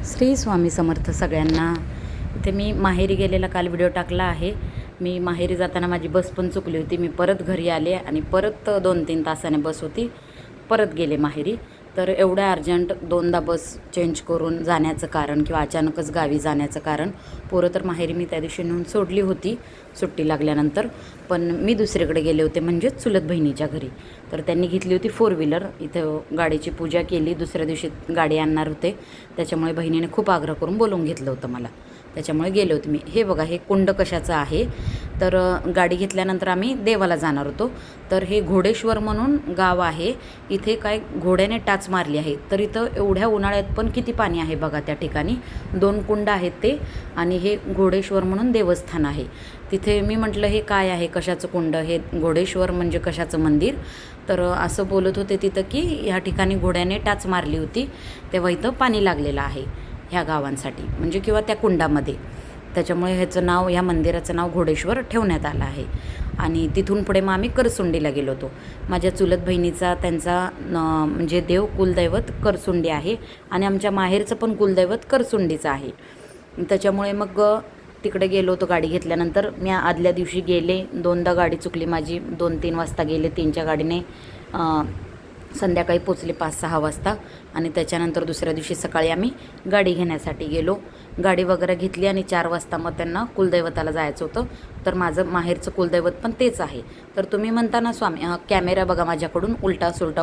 श्री स्वामी समर्थ सगळ्यांना. इथे मी माहेरी गेलेला काल व्हिडिओ टाकला आहे. मी माहेरी जाताना माझी बस पण चुकली होती. मी परत घरी आले आणि परत 2-3 तासाने बस होती, परत गेले माहेरी. तर एवढ्या अर्जंट दोनदा बस चेंज करून जाण्याचं कारण किंवा अचानकच गावी जाण्याचं कारण, पोरं तर माहेरी मी त्या दिवशी नेऊन सोडली होती सुट्टी लागल्यानंतर, पण मी दुसरीकडे गेले होते म्हणजेच चुलत बहिणीच्या घरी. तर त्यांनी घेतली होती 4 व्हीलर. इथं गाडीची पूजा केली, दुसऱ्या दिवशी गाडी आणणार होते, त्याच्यामुळे बहिणीने खूप आग्रह करून बोलवून घेतलं होतं मला, त्याच्यामुळे गेले होते मी. हे बघा, हे कुंड कशाचं आहे तर गाडी घेतल्यानंतर आम्ही देवाला जाणार होतो. तर हे घोडेश्वर म्हणून गाव आहे. इथे काय घोड्याने टाच मारली आहे. तर इथं एवढ्या उन्हाळ्यात पण किती पाणी आहे बघा. त्या ठिकाणी 2 कुंड आहेत ते, आणि हे घोडेश्वर म्हणून देवस्थान आहे. तिथे मी म्हटलं हे काय आहे, कशाचं कुंड, हे घोडेश्वर म्हणजे कशाचं मंदिर. तर असं बोलत होते तिथं की ह्या ठिकाणी घोड्याने टाच मारली होती, तेव्हा इथं पाणी लागलेलं आहे ह्या गावांसाठी, म्हणजे किंवा त्या कुंडामध्ये. त्याच्यामुळे ह्याचं नाव, ह्या मंदिराचं नाव घोडेश्वर ठेवण्यात आलं आहे. आणि तिथून पुढे मग आम्ही करसुंडीला गेलो होतो. माझ्या चुलत बहिणीचा त्यांचा म्हणजे देव कुलदैवत करसुंडी आहे, आणि आमच्या माहेरचं पण कुलदैवत करसुंडीचं आहे. त्याच्यामुळे मग तिकडे गेलो होतो गाडी घेतल्यानंतर. मी आदल्या दिवशी गेले, 2दा गाडी चुकली माझी. 2-3 वाजता गेले 3च्या गाडीने, संध्याकाळी पोचले 5-6 वाजता. आणि त्याच्यानंतर दुसऱ्या दिवशी सकाळी आम्ही गाडी घेण्यासाठी गेलो. गाडी वगैरे घेतली आणि 4 वाजता मग त्यांना कुलदैवताला जायचं होतं. तर माझं माहेरचं कुलदैवत पण तेच आहे. तर तुम्ही म्हणता ना स्वामी, कॅमेरा बघा माझ्याकडून उलटा सुलटा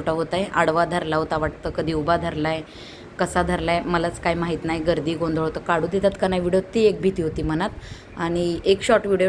होत आहे. आडवा धरला होता वाटतं, कधी उभा धरला आहे, कसा धरला आहे मलाच काय माहीत नाही. गर्दी गोंधळ होतं, काढू देतात का नाही व्हिडिओ ती एक भीती होती मनात. आणि एक शॉर्ट व्हिडिओ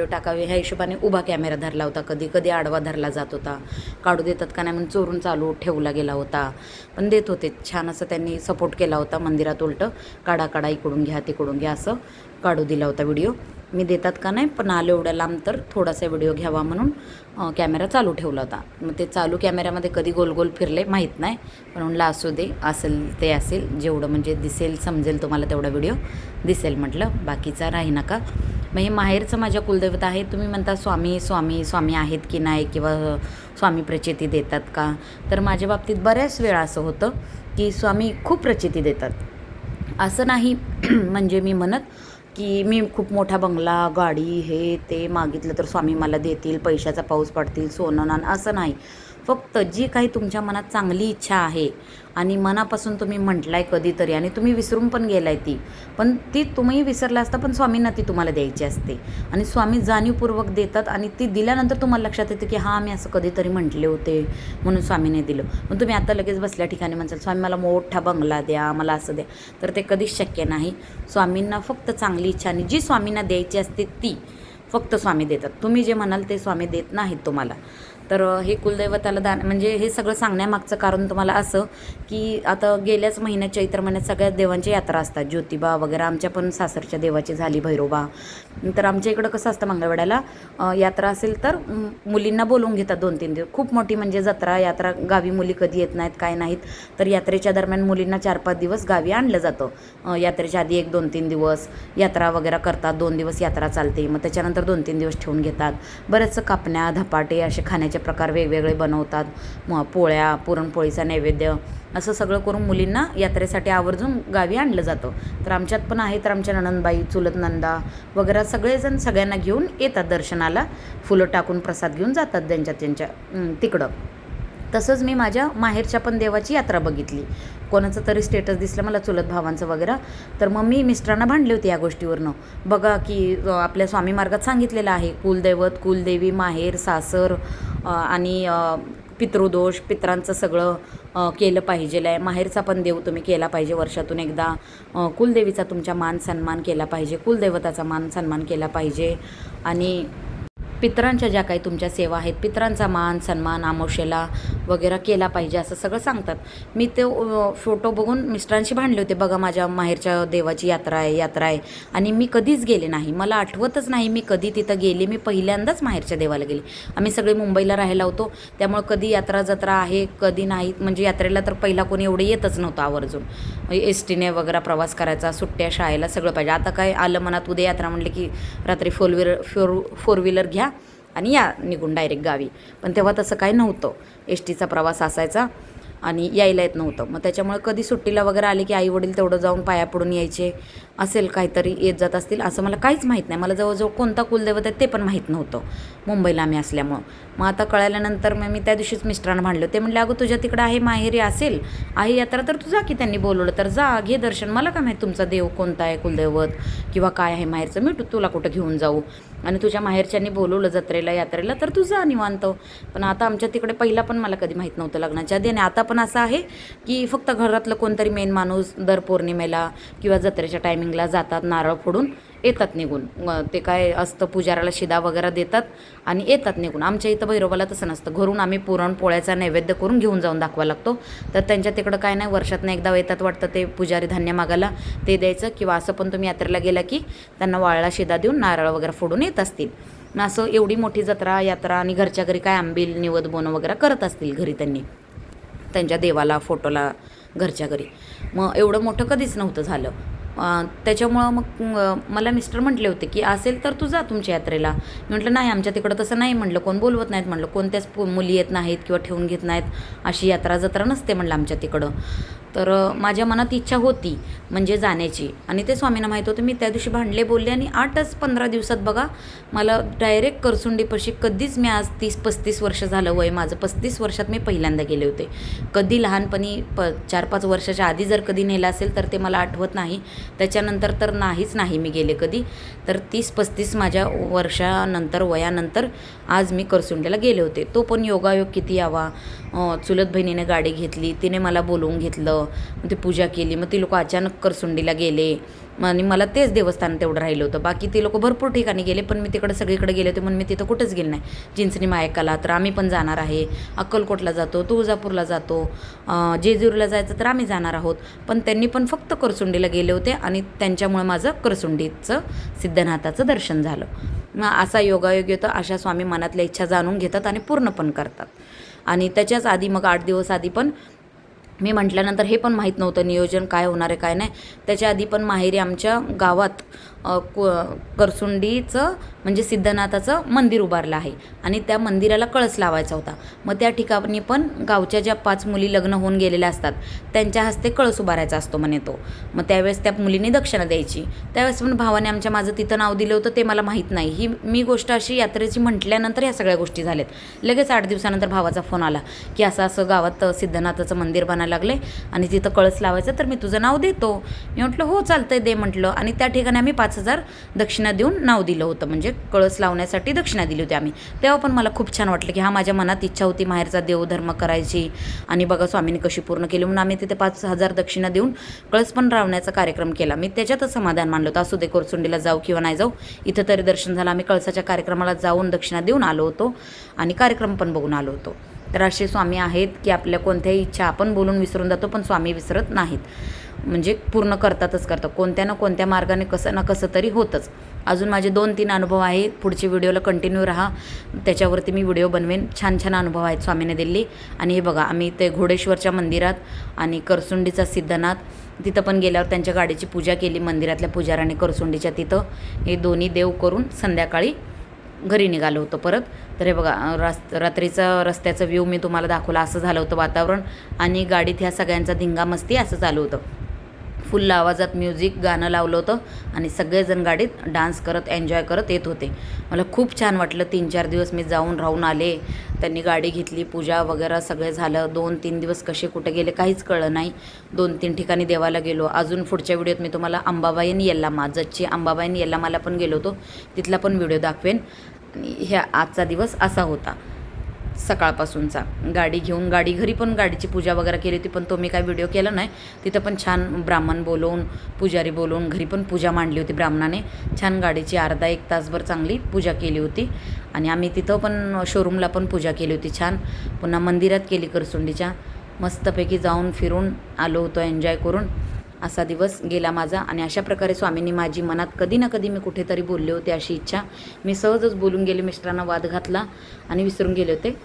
टाकावे ह्या हिशोबाने उभा कॅमेरा धरला होता, कधी कधी आडवा धरला जात होता. काढू देतात का नाही म्हणून चोरून चालू ठेवला गेला होता, पण देत होते. छान असं त्यांनी सपोर्ट केला होता मंदिरात. उलटं काढा इकडून घ्या तिकडून घ्या असं काढू दिला होता व्हिडिओ. मी देतात का नाही, पण आलो एवढ्या लांब तर थोडासा व्हिडिओ घ्यावा म्हणून कॅमेरा चालू ठेवला होता. मग ते चालू कॅमेऱ्यामध्ये कधी गोल फिरले माहीत नाही, पण म्हणलं असू दे, असेल ते असेल, जेवढं म्हणजे दिसेल समजेल तुम्हाला तेवढा व्हिडिओ दिसेल म्हटलं, बाकीचा राही नका. मग हे माहेरचं माझ्या कुलदैवत आहे. तुम्ही म्हणता स्वामी आहेत की नाही, किंवा स्वामी प्रचिती देतात का, तर माझ्या बाबतीत बऱ्याच वेळा असं होतं की स्वामी खूप प्रचिती देतात. असं नाही म्हणजे मी म्हणत की मी खूप मोठा बंगला, गाडी, हे ते मागितलं तर स्वामी मला देतील, पैशाचा पाऊस पडतील, सोनं नाणं, असं नाही. फक्त जी काही तुमच्या मनात चांगली इच्छा आहे आणि मनापासून तुम्ही म्हटलाय कधीतरी, आणि तुम्ही विसरून पण गेलाय ती, पण ती तुम्ही विसरला असता, पण स्वामींना ती तुम्हाला द्यायची असते. आणि स्वामी जाणीवपूर्वक देतात, आणि ती दिल्यानंतर तुम्हाला लक्षात येतं की हां, मी असं कधीतरी म्हटले होते म्हणून स्वामीने दिलं. मग तुम्ही आता लगेच बसल्या ठिकाणी म्हणसाल स्वामी मला मोठा बंगला द्या, मला असं द्या, तर ते कधीच शक्य नाही. स्वामींना फक्त चांगली इच्छा, आणि जी स्वामींना द्यायची असते ती फक्त स्वामी देतात. तुम्ही जे म्हणाल ते स्वामी देत नाहीत तुम्हाला. तर हे कुलदैवताला दान, म्हणजे हे सगळं सांगण्यामागचं कारण तुम्हाला असं की आता गेल्याच महिन्यात चैत्र महिन्यात सगळ्या देवांच्या यात्रा असतात, ज्योतिबा वगैरे. आमच्या पण सासरच्या देवाची झाली, भैरोबा. तर आमच्या इकडं कसं असतं, मंगळवेढ्याला यात्रा असेल तर मुलींना बोलवून घेतात 2-3 दिवस. खूप मोठी म्हणजे जत्रा यात्रा, गावी मुली कधी येत नाहीत काय नाहीत, तर यात्रेच्या दरम्यान मुलींना 4-5 दिवस गावी आणलं जातं. यात्रेच्या आधी 1-2-3 दिवस यात्रा वगैरे करतात, 2 दिवस यात्रा चालते, मग त्याच्यानंतर 2-3 दिवस ठेवून घेतात. बरेचसं कापण्या, धपाटे असे खाण्याचे प्रकार वेगवेगळे बनवतात. पोळ्या, पुरणपोळीचा नैवेद्य, असं सगळं करून मुलींना यात्रेसाठी आवर्जून गावी आणलं जातं. तर आमच्यात पण आहे. तर आमच्या नणंदबाई, चुलत नंदा वगैरे सगळेजण सगळ्यांना घेऊन येतात दर्शनाला, फुलं टाकून प्रसाद घेऊन जातात त्यांच्या तिकडं. तसंच मी माझ्या माहेरच्या पण देवाची यात्रा बघितली. कोणाचं तरी स्टेटस दिसलं मला, चुलत भावांचं वगैरे, तर मग मी मिस्टरांना भांडले होते या गोष्टीवरनं. बघा की आपल्या स्वामी मार्गात सांगितलेलं आहे, कुलदैवत, कुलदेवी, माहेर, सासर आणि पितृदोष, पितरांचं सगळं केलं पाहिजे आहे. माहेरचा पण देव तुम्ही केला पाहिजे वर्षातून एकदा. कुलदेवीचा तुमचा मान सन्मान केला पाहिजे, कुलदैवताचा मान सन्मान केला पाहिजे, आणि पितरांच्या ज्या काही तुमच्या सेवा आहेत, पितरांचा मान सन्मान अमावस्येला वगैरे केला पाहिजे, असं सगळं सांगतात. मी ते फोटो बघून मिस्टरांशी भांडले होते. बघा माझ्या माहेरच्या देवाची यात्रा आहे, आणि मी कधीच गेले नाही, मला आठवतच नाही मी कधी तिथं गेले. मी पहिल्यांदाच माहेरच्या देवाला गेले. आम्ही सगळे मुंबईला राहायला होतो, त्यामुळे कधी यात्रा जत्रा आहे कधी नाही. म्हणजे यात्रेला तर पहिला कोणी एवढं येतच नव्हतं आवर्जून. एसटीने वगैरे प्रवास करायचा, सुट्ट्या शाळेला सगळं पाहिजे. आता काय आलं मनात, उद्या यात्रा म्हणले की रात्री फोर व्हीलर घ्या आणि या निघून डायरेक्ट गावी. पण तेव्हा तसं काही नव्हतं, एस टीचा प्रवास असायचा. आणि यायला येत नव्हतं. मग त्याच्यामुळे कधी सुट्टीला वगैरे आले की आई-वडील तेवढं जाऊन पाया पडून यायचे. असेल काहीतरी येत जात असतील असं मला काहीच माहीत नाही. मला जवळजवळ कोणता कुलदैवत आहे ते पण माहीत नव्हतं मुंबईला आम्ही असल्यामुळं. मग आता कळाल्यानंतर मग मी त्या दिवशीच मिस्टरांना भांडलं. ते म्हणले, अगं तुझ्या तिकडं आहे माहेरी असेल आहे यात्रा तर तू जा की, त्यांनी बोलवलं तर जा, घे दर्शन. मला काय माहीत तुमचा देव कोणता आहे, कुलदैवत किंवा काय आहे माहेरचं, मी तुला कुठं घेऊन जाऊ. आणि तुझ्या माहेरच्यांनी बोलवलं जत्रेला यात्रेला तर तू जा निवांत. पण आता आमच्या तिकडे पहिला पण मला कधी माहीत नव्हतं लग्नाच्या आधी. आणि आता पण असं आहे की फक्त घरातलं कोणतरी मेन माणूस दर पौर्णिमेला किंवा जत्रेच्या टायमिंगला जातात, नारळ फोडून येतात निघून. ते काय असतं पुजाराला शिदा वगैरे देतात आणि येतात निघून. आमच्या इथं भैरोबाला तसं नसतं. घरून आम्ही पुरणपोळ्याचा नैवेद्य करून घेऊन जाऊन दाखवा लागतो. तर त्यांच्या तिकडं काय नाही, वर्षातनं एकदा येतात वाटतं ते पुजारी धान्य मागायला, ते द्यायचं. किंवा असं पण तुम्ही यात्रेला गेला की त्यांना वाळला शिदा देऊन नारळ वगैरे फोडून येत असतील. मग असं एवढी मोठी जत्रा यात्रा आणि घरच्या घरी काय आंबील निवद बोनं वगैरे करत असतील घरी त्यांनी त्यांच्या देवाला फोटोला घरच्या घरी. मग एवढं मोठं कधीच नव्हतं झालं. त्याच्यामुळं मग मला मिस्टर म्हटले होते की असेल तर तू जा तुमच्या यात्रेला. मी म्हटलं नाही, आमच्या तिकडं तसं नाही म्हटलं, कोण बोलवत नाहीत म्हटलं, कोणत्याच मुली येत नाहीत किंवा ठेवून घेत नाहीत, अशी यात्रा जत्रा नसते म्हटलं आमच्या तिकडं. तर माझ्या मनात इच्छा होती म्हणजे जाण्याची. आणि ते स्वामींना माहीत होतं. मी त्या दिवशी भांडले बोलले आणि 8-15 दिवसात बघा मला डायरेक्ट करसुंडीपाशी कधीच, मी आज 30-35 वर्ष झालं वय माझं, 35 वर्षात मी पहिल्यांदा गेले होते. कधी लहानपणी 4-5 वर्षाच्या आधी जर कधी नेलं असेल तर ते मला आठवत नाही. त्याच्यानंतर तर नाही मी गेले कधी. तर 30-35 माझ्या वर्षानंतर वयानंतर आज मी करसुंडीला गेले होते. तो पण योगायोग किती यावा. चुलत बहिणीने गाडी घेतली, तिने मला बोलवून घेतलं, मग ती पूजा केली. मग ती लोक अचानक करसुंडीला गेले आणि मला तेच देवस्थान तेवढं राहिलं होतं. बाकी ते लोक भरपूर ठिकाणी गेले पण मी तिकडे सगळीकडे गेले होते म्हणून मी तिथं कुठंच गेले नाही. चिंचणी मायकाला तर आम्ही पण जाणार आहे, अक्कलकोटला जातो, तुळजापूरला जातो, जेजुरीला जायचं तर आम्ही जाणार आहोत. पण त्यांनी पण फक्त करसुंडीला गेले होते आणि त्यांच्यामुळे माझं करसुंडीचं सिद्धनाथाचं दर्शन झालं. मग असा योगायोग येतो. अशा स्वामी मनातल्या इच्छा जाणून घेतात आणि पूर्ण पण करतात. आणि त्याच्याच आधी मग 8 दिवस आधी पण मी म्हटल्यानंतर हे पण माहीत नव्हतं नियोजन काय होणार आहे काय नाही. त्याच्या आधी पण माहेरी आमच्या गावात करसुंडीचं म्हणजे सिद्धनाथाचं मंदिर उभारलं आहे आणि त्या मंदिराला कळस लावायचा होता. मग त्या ठिकाणी पण गावच्या ज्या 5 मुली लग्न होऊन गेलेल्या असतात त्यांच्या हस्ते कळस उभारायचा असतो म्हणे तो. मग त्यावेळेस त्या मुलींनी दक्षिणा द्यायची. त्यावेळेस पण भावाने आमच्या माझं तिथं नाव दिलं होतं ते मला माहीत नाही. ही मी गोष्ट अशी यात्रेची म्हटल्यानंतर ह्या सगळ्या गोष्टी झाल्यात. लगेच 8 दिवसानंतर भावाचा फोन आला की असं गावात सिद्धनाथाचं मंदिर बनायला लागले आणि तिथं कळस लावायचं तर मी तुझं नाव देतो. मी म्हटलं हो चालतंय दे म्हटलं. आणि त्या ठिकाणी आम्ही 5,000 दक्षिणा देऊन नाव दिलं होतं, म्हणजे कळस लावण्यासाठी दक्षिणा दिली होती आम्ही. तेव्हा पण मला खूप छान वाटलं की हा माझ्या मनात इच्छा होती माहेरचा देवधर्म करायची आणि बघा स्वामींनी कशी पूर्ण केली. म्हणून आम्ही तिथे 5,000 दक्षिणा देऊन कळस पण लावण्याचा कार्यक्रम केला. मी त्याच्यातच समाधान मानलं होतं. असू दे करसुंडीला जाऊ किंवा नाही जाऊ, इथं तरी दर्शन झालं. आम्ही कळसाच्या कार्यक्रमाला जाऊन दक्षिणा देऊन आलो होतो आणि कार्यक्रम पण बघून आलो होतो. तर असे स्वामी आहेत की आपल्या कोणत्याही इच्छा आपण बोलून विसरून जातो पण स्वामी विसरत नाहीत, म्हणजे पूर्ण करतातच करतात. कोणत्या ना कोणत्या मार्गाने कसं ना कसं तरी होतंच. अजून माझे 2-3 अनुभव आहेत. पुढच्या व्हिडिओला कंटिन्यू राहा, त्याच्यावरती मी व्हिडिओ बनवेन. छान छान अनुभव आहेत स्वामीने दिली. आणि हे बघा आम्ही ते घोडेश्वरच्या मंदिरात आणि करसुंडीचा सिद्धनाथ तिथं पण गेल्यावर त्यांच्या गाडीची पूजा केली मंदिरातल्या पुजाराने करसुंडीच्या तिथं. हे दोन्ही देव करून संध्याकाळी घरी निघालो होतो परत. तर हे बघा रात्रीचा रस्त्याचं व्ह्यू मी तुम्हाला दाखवला. असं झालं होतं वातावरण आणि गाडीत ह्या सगळ्यांचा धिंगामस्ती असं चालू होतं. फुल आवाजात म्युझिक गाणं लावलं होतं आणि सगळेजण गाडीत डान्स करत एन्जॉय करत येत होते. मला खूप छान वाटलं. 3-4 दिवस मी जाऊन राहून आले. त्यांनी गाडी घेतली, पूजा वगैरे सगळं झालं. 2-3 दिवस कसे कुठे गेले काहीच कळलं नाही. 2-3 ठिकाणी देवाला गेलो. अजून पुढच्या व्हिडिओत मी तुम्हाला अंबाबाई आणि यल्लामा, जतची अंबाबाई आणि यल्लामाला पण गेलो होतो, तिथला पण व्हिडिओ दाखवेन. आणि ह्या आजचा दिवस असा होता सकाळपासूनचा. गाडी घेऊन गाडी घरी पण गाडीची पूजा वगैरे केली होती पण तो मी काय व्हिडिओ केला नाही. तिथं पण छान ब्राह्मण बोलवून पुजारी बोलवून घरी पण पूजा मांडली होती ब्राह्मणाने. छान गाडीची अर्धा-1 तासभर चांगली पूजा केली होती. आणि आम्ही तिथं पण शोरूमला पण पूजा केली होती छान. पुन्हा मंदिरात केली करसुंडीच्या. मस्तपैकी जाऊन फिरून आलो होतो एन्जॉय करून. असा दिवस गेला माझा. आणि अशा प्रकारे स्वामींनी माझी मनात कधी ना कधी मी कुठेतरी बोलले होते अशी इच्छा. मी सहजच बोलून गेले, मिस्टरांना वाद घातला आणि विसरून गेले होते.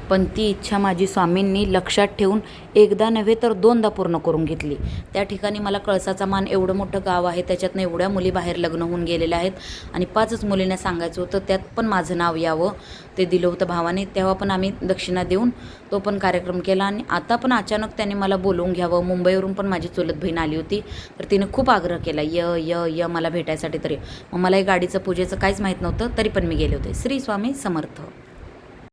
पण ती इच्छा माझी स्वामींनी लक्षात ठेवून एकदा नव्हे तर 2दा पूर्ण करून घेतली. त्या ठिकाणी मला कळसाचा मान, एवढं मोठं गाव आहे, त्याच्यातनं एवढ्या मुली बाहेर लग्न होऊन गेलेल्या आहेत आणि 5च मुलींना सांगायचं होतं, त्यात पण माझं नाव यावं. ते दिलं होतं भावाने. तेव्हा पण आम्ही दक्षिणा देऊन तो पण कार्यक्रम केला आणि आता पण अचानक त्याने मला बोलवून घ्यावं. मुंबईवरून पण माझी चुलत बहीण आली होती, तर तिने खूप आग्रह केला, य मला भेटायसाठी. तरी मग मला गाडीचं पूजेचं काहीच माहीत नव्हतं, तरी पण मी गेले होते. श्री स्वामी समर्थ.